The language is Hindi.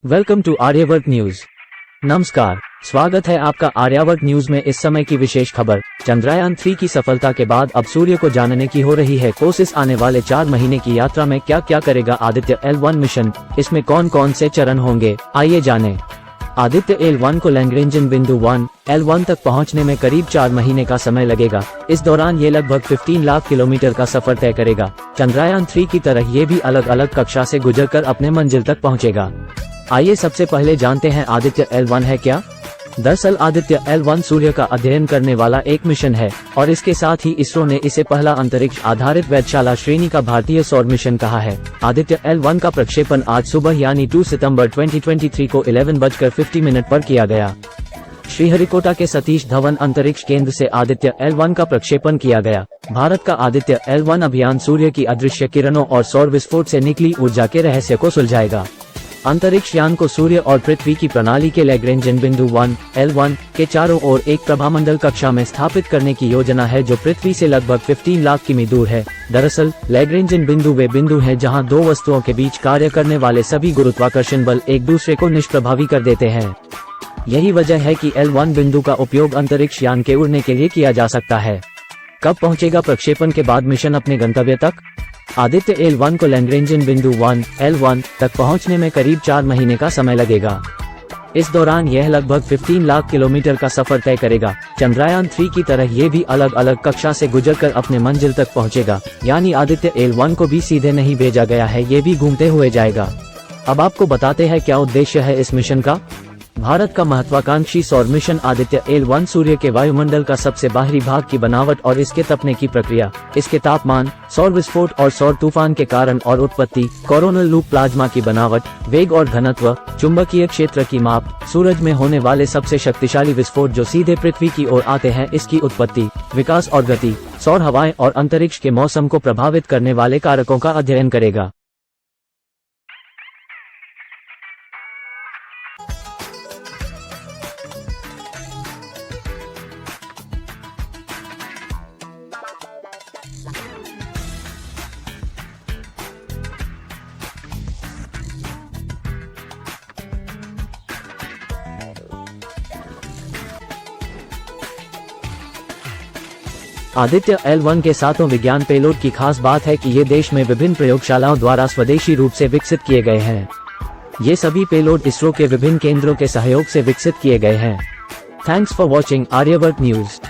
Welcome to Aryavart news. नमस्कार, स्वागत है आपका आर्यवर्त न्यूज में। इस समय की विशेष खबर, चंद्रयान 3 की सफलता के बाद अब सूर्य को जानने की हो रही है कोशिश। आने वाले 4 महीने की यात्रा में क्या क्या करेगा आदित्य L1 मिशन, इसमें कौन कौन से चरण होंगे, आइए जानें। आदित्य L1 को लैग्रेंजियन बिंदु 1 L1 तक पहुंचने में करीब 4 महीने का समय लगेगा। इस दौरान ये लगभग 15 लाख किलोमीटर का सफर तय करेगा। चंद्रयान 3 की तरह ये भी अलग अलग कक्षा से गुजरकर अपने मंजिल तक पहुंचेगा। आइए सबसे पहले जानते हैं आदित्य L1 है क्या। दरअसल आदित्य L1 सूर्य का अध्ययन करने वाला एक मिशन है और इसके साथ ही इसरो ने इसे पहला अंतरिक्ष आधारित वेधशाला श्रेणी का भारतीय सौर मिशन कहा है। आदित्य L1 का प्रक्षेपण आज सुबह यानी 2 सितंबर 2023 को 11:50 पर किया गया। श्रीहरिकोटा के सतीश धवन अंतरिक्ष केंद्र से आदित्य L1 का प्रक्षेपण किया गया। भारत का आदित्य L1 अभियान सूर्य की अदृश्य किरणों और सौर विस्फोट से निकली ऊर्जा के रहस्य को सुलझाएगा। अंतरिक्ष यान को सूर्य और पृथ्वी की प्रणाली के लैग्रेंजियन बिंदु 1 L1 के चारों ओर एक प्रभामंडल कक्षा में स्थापित करने की योजना है जो पृथ्वी से लगभग 15 लाख किमी दूर है। दरअसल लैग्रेंजियन बिंदु वे बिंदु हैं जहां दो वस्तुओं के बीच कार्य करने वाले सभी गुरुत्वाकर्षण बल एक दूसरे को निष्प्रभावी कर देते हैं। यही वजह है कि L1 बिंदु का उपयोग अंतरिक्ष यान के उड़ने के लिए किया जा सकता है। कब पहुंचेगा प्रक्षेपण के बाद मिशन अपने गंतव्य तक? आदित्य L1 को लैग्रेंजियन बिंदु 1 L1 तक पहुंचने में करीब 4 महीने का समय लगेगा। इस दौरान यह लगभग 15 लाख किलोमीटर का सफर तय करेगा। चंद्रयान 3 की तरह ये भी अलग अलग कक्षा से गुजरकर अपने मंजिल तक पहुंचेगा, यानी आदित्य L1 को भी सीधे नहीं भेजा गया है, ये भी घूमते हुए जाएगा। अब आपको बताते हैं क्या उद्देश्य है इस मिशन का। भारत का महत्वाकांक्षी सौर मिशन आदित्य L1 सूर्य के वायुमंडल का सबसे बाहरी भाग की बनावट और इसके तपने की प्रक्रिया, इसके तापमान, सौर विस्फोट और सौर तूफान के कारण और उत्पत्ति, कोरोनल लूप प्लाज्मा की बनावट, वेग और घनत्व, चुंबकीय क्षेत्र की माप, सूरज में होने वाले सबसे शक्तिशाली विस्फोट जो सीधे पृथ्वी की ओर आते हैं इसकी उत्पत्ति, विकास और गति, सौर हवाएं और अंतरिक्ष के मौसम को प्रभावित करने वाले कारकों का अध्ययन करेगा। आदित्य L1 के सातों विज्ञान पेलोड की खास बात है कि ये देश में विभिन्न प्रयोगशालाओं द्वारा स्वदेशी रूप से विकसित किए गए हैं। ये सभी पेलोड इसरो के विभिन्न केंद्रों के सहयोग से विकसित किए गए हैं। Thanks for watching Aryavart news.